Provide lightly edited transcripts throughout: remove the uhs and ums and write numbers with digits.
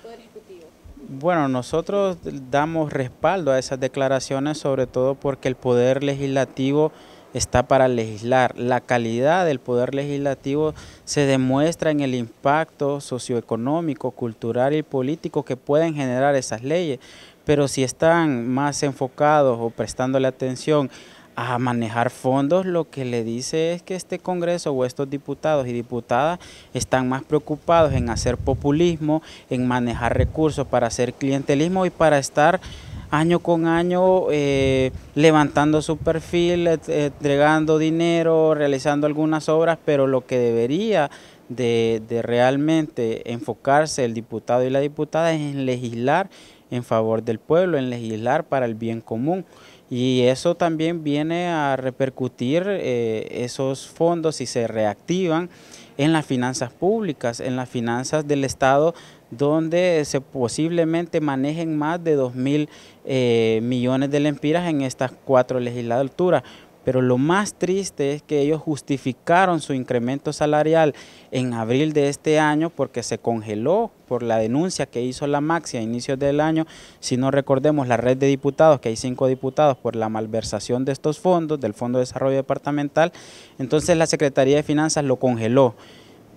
Poder Ejecutivo? Bueno, nosotros damos respaldo a esas declaraciones, sobre todo porque el Poder Legislativo está para legislar. La calidad del Poder Legislativo se demuestra en el impacto socioeconómico, cultural y político que pueden generar esas leyes, pero si están más enfocados o prestándole atención a manejar fondos, lo que le dice es que este Congreso o estos diputados y diputadas están más preocupados en hacer populismo, en manejar recursos para hacer clientelismo y para estar año con año levantando su perfil, entregando dinero, realizando algunas obras, pero lo que debería de realmente enfocarse el diputado y la diputada es en legislar en favor del pueblo, en legislar para el bien común. Y eso también viene a repercutir esos fondos si se reactivan en las finanzas públicas, en las finanzas del Estado, donde se posiblemente manejen más de 2.000 millones de lempiras en estas 4 legislaturas. Pero lo más triste es que ellos justificaron su incremento salarial en abril de este año porque se congeló por la denuncia que hizo la Maxi a inicios del año. Si no recordemos la red de diputados, que hay 5 diputados por la malversación de estos fondos, del Fondo de Desarrollo Departamental, entonces la Secretaría de Finanzas lo congeló.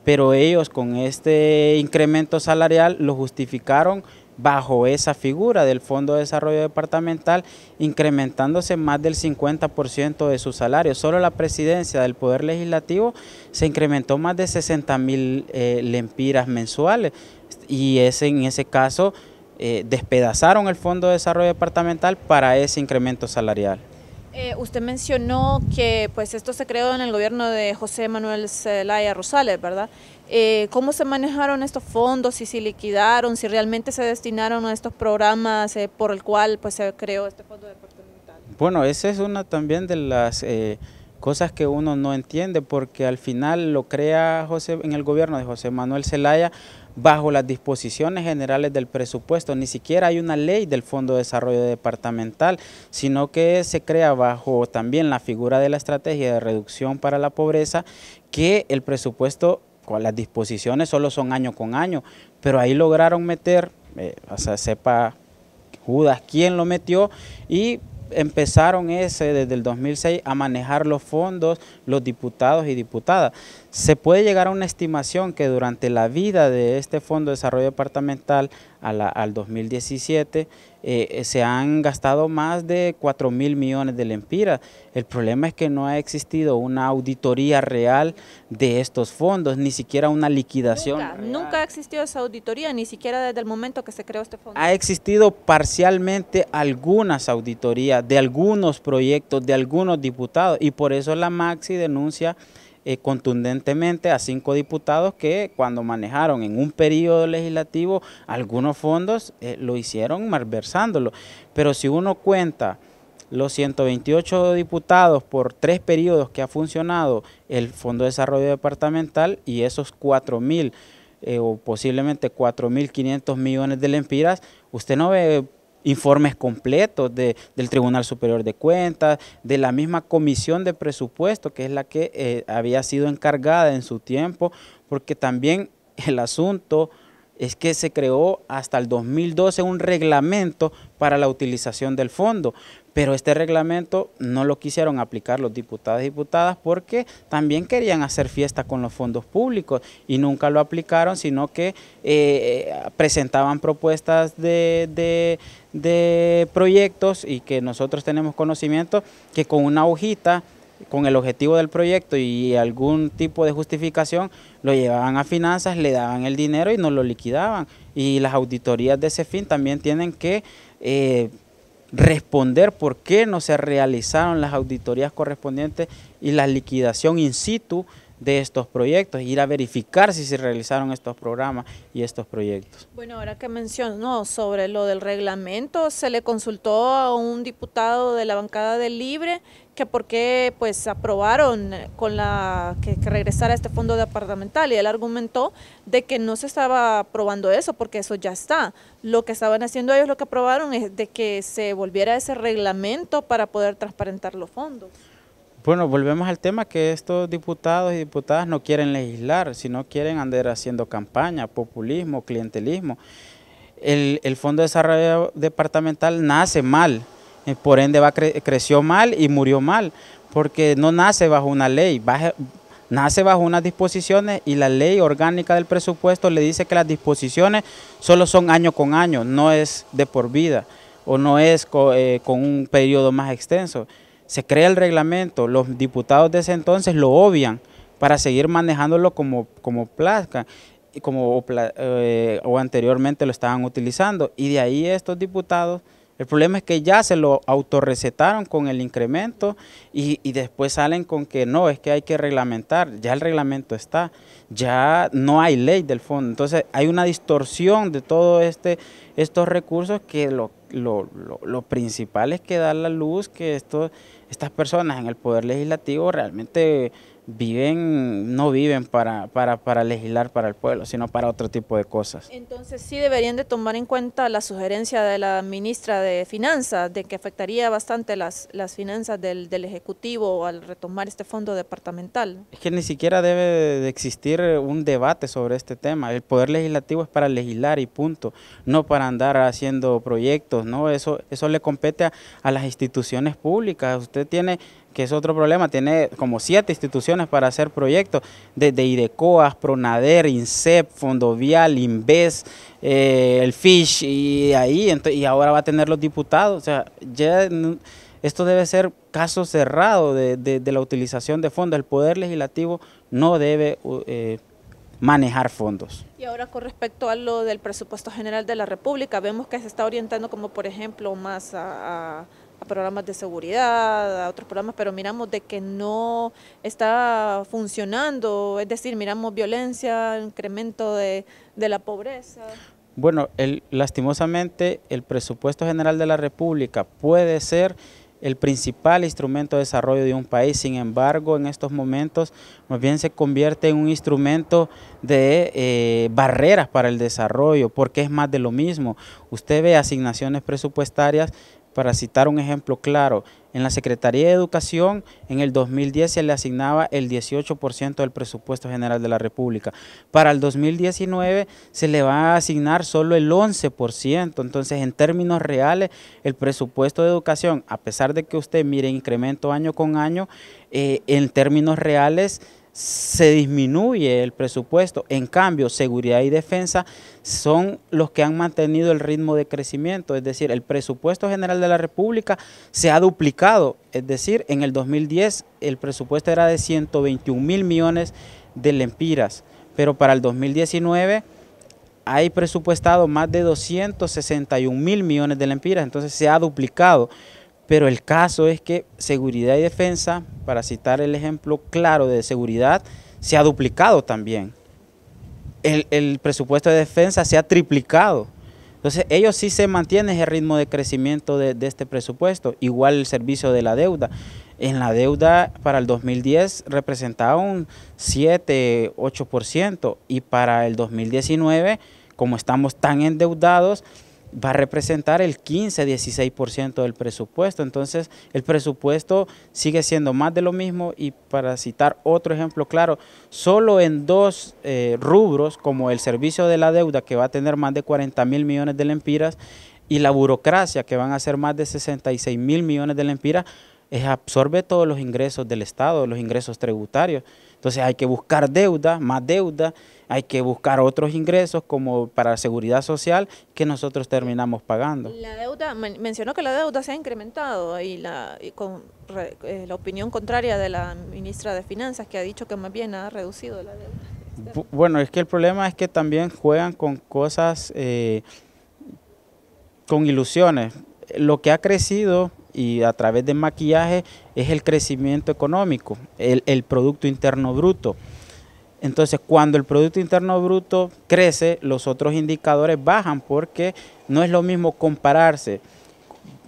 Pero ellos con este incremento salarial lo justificaron bajo esa figura del Fondo de Desarrollo Departamental, incrementándose más del 50% de su salario. Solo la presidencia del Poder Legislativo se incrementó más de 60.000 lempiras mensuales y en ese caso despedazaron el Fondo de Desarrollo Departamental para ese incremento salarial. Usted mencionó que pues esto se creó en el gobierno de José Manuel Zelaya Rosales, ¿verdad? ¿Cómo se manejaron estos fondos? Si se liquidaron, si realmente se destinaron a estos programas por el cual pues se creó este fondo departamental. Bueno, esa es una también de las cosas que uno no entiende, porque al final lo crea en el gobierno de José Manuel Zelaya bajo las disposiciones generales del presupuesto. Ni siquiera hay una ley del Fondo de Desarrollo Departamental, sino que se crea bajo también la figura de la estrategia de reducción para la pobreza, que el presupuesto con las disposiciones solo son año con año, pero ahí lograron meter, o sea, sepa Judas quién lo metió, y empezaron desde el 2006 a manejar los fondos, los diputados y diputadas. Se puede llegar a una estimación que durante la vida de este Fondo de Desarrollo Departamental al 2017 se han gastado más de 4.000 millones de lempiras. El problema es que no ha existido una auditoría real de estos fondos, ni siquiera una liquidación real. Nunca ha existido esa auditoría, ni siquiera desde el momento que se creó este fondo. Ha existido parcialmente algunas auditorías de algunos proyectos de algunos diputados y por eso la Maxi denuncia contundentemente a 5 diputados que cuando manejaron en un periodo legislativo algunos fondos lo hicieron malversándolo. Pero si uno cuenta los 128 diputados por 3 periodos que ha funcionado el Fondo de Desarrollo Departamental y esos 4.000 o posiblemente 4.500 millones de lempiras, usted no ve informes completos del Tribunal Superior de Cuentas, de la misma Comisión de Presupuesto, que es la que había sido encargada en su tiempo, porque también el asunto es que se creó hasta el 2012 un reglamento para la utilización del fondo, pero este reglamento no lo quisieron aplicar los diputados y diputadas porque también querían hacer fiesta con los fondos públicos y nunca lo aplicaron, sino que presentaban propuestas de proyectos y que nosotros tenemos conocimiento que con una hojita con el objetivo del proyecto y algún tipo de justificación, lo llevaban a finanzas, le daban el dinero y no lo liquidaban. Y las auditorías de ese fin también tienen que responder por qué no se realizaron las auditorías correspondientes y la liquidación in situ de estos proyectos, ir a verificar si se realizaron estos programas y estos proyectos. Bueno, ahora que mencionó sobre lo del reglamento, se le consultó a un diputado de la bancada del Libre que por qué pues aprobaron con que regresara este fondo departamental y él argumentó de que no se estaba aprobando eso porque eso ya está. Lo que estaban haciendo ellos, lo que aprobaron es de que se volviera ese reglamento para poder transparentar los fondos. Bueno, volvemos al tema que estos diputados y diputadas no quieren legislar, sino quieren andar haciendo campaña, populismo, clientelismo. el Fondo de Desarrollo Departamental nace mal, por ende creció mal y murió mal, porque no nace bajo una ley, nace bajo unas disposiciones y la ley orgánica del presupuesto le dice que las disposiciones solo son año con año, no es de por vida o no es con un periodo más extenso. Se crea el reglamento, los diputados de ese entonces lo obvian para seguir manejándolo como plazca, o anteriormente lo estaban utilizando, y de ahí estos diputados, el problema es que ya se lo autorrecetaron con el incremento y después salen con que no, es que hay que reglamentar, ya el reglamento está, ya no hay ley del fondo, entonces hay una distorsión de todos estos recursos que lo principal es que dar la luz que estas personas en el Poder Legislativo realmente no viven para legislar para el pueblo, sino para otro tipo de cosas. Entonces sí deberían de tomar en cuenta la sugerencia de la ministra de Finanzas, de que afectaría bastante las finanzas del Ejecutivo al retomar este fondo departamental. Es que ni siquiera debe de existir un debate sobre este tema. El Poder Legislativo es para legislar y punto, no para andar haciendo proyectos, ¿no? Eso le compete a las instituciones públicas. Usted tiene, que es otro problema, tiene como 7 instituciones para hacer proyectos, desde IDECOAS, PRONADER, INSEP, Fondovial, INVES, el FISH, y ahora va a tener los diputados. O sea, ya esto debe ser caso cerrado de la utilización de fondos. El Poder Legislativo no debe manejar fondos. Y ahora con respecto a lo del presupuesto general de la República, vemos que se está orientando como por ejemplo más a programas de seguridad, a otros programas, pero miramos de que no está funcionando, es decir, miramos violencia, incremento de la pobreza. Bueno, lastimosamente el presupuesto general de la República puede ser el principal instrumento de desarrollo de un país. Sin embargo, en estos momentos más bien se convierte en un instrumento de barreras para el desarrollo, porque es más de lo mismo. Usted ve asignaciones presupuestarias. Para citar un ejemplo claro, en la Secretaría de Educación en el 2010 se le asignaba el 18% del presupuesto general de la República. Para el 2019 se le va a asignar solo el 11%. Entonces, en términos reales, el presupuesto de educación, a pesar de que usted mire incremento año con año, en términos reales se disminuye el presupuesto. En cambio, seguridad y defensa son los que han mantenido el ritmo de crecimiento, es decir, el presupuesto general de la República se ha duplicado, es decir, en el 2010 el presupuesto era de 121.000 millones de lempiras, pero para el 2019 hay presupuestado más de 261.000 millones de lempiras, entonces se ha duplicado. Pero el caso es que seguridad y defensa, para citar el ejemplo claro de seguridad, se ha duplicado también. El presupuesto de defensa se ha triplicado. Entonces ellos sí se mantienen ese ritmo de crecimiento de este presupuesto. Igual el servicio de la deuda. En la deuda para el 2010 representaba un 7-8% y para el 2019, como estamos tan endeudados, va a representar el 15-16% del presupuesto. Entonces el presupuesto sigue siendo más de lo mismo. Y para citar otro ejemplo claro, solo en 2 rubros, como el servicio de la deuda, que va a tener más de 40.000 millones de lempiras, y la burocracia, que van a ser más de 66.000 millones de lempiras, absorbe todos los ingresos del Estado, los ingresos tributarios. Entonces hay que buscar deuda, más deuda, hay que buscar otros ingresos como para la seguridad social que nosotros terminamos pagando. La deuda, mencionó que la deuda se ha incrementado y con la opinión contraria de la ministra de Finanzas, que ha dicho que más bien ha reducido la deuda. Bueno, es que el problema es que también juegan con cosas, con ilusiones. Lo que ha crecido y a través de maquillaje es el crecimiento económico, el Producto Interno Bruto. Entonces, cuando el Producto Interno Bruto crece, los otros indicadores bajan, porque no es lo mismo compararse,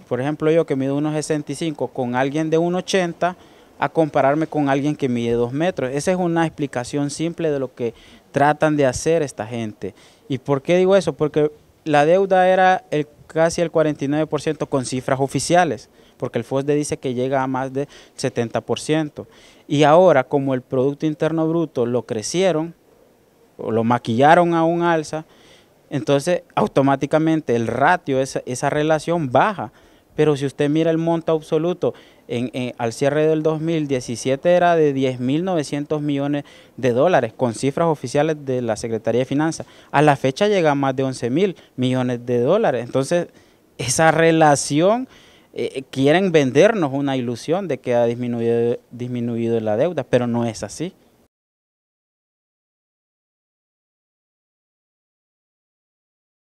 por ejemplo, yo que mido 1,65 con alguien de 1,80 a compararme con alguien que mide 2 metros. Esa es una explicación simple de lo que tratan de hacer esta gente. ¿Y por qué digo eso? Porque la deuda era casi el 49% con cifras oficiales, porque el FOSDE dice que llega a más del 70%. Y ahora, como el Producto Interno Bruto lo crecieron, o lo maquillaron a un alza, Entonces, automáticamente el ratio, esa relación baja. Pero si usted mira el monto absoluto, al cierre del 2017 era de 10.900 millones de dólares, con cifras oficiales de la Secretaría de Finanzas. A la fecha llega a más de 11.000 millones de dólares. Entonces, esa relación, quieren vendernos una ilusión de que ha disminuido la deuda, pero no es así.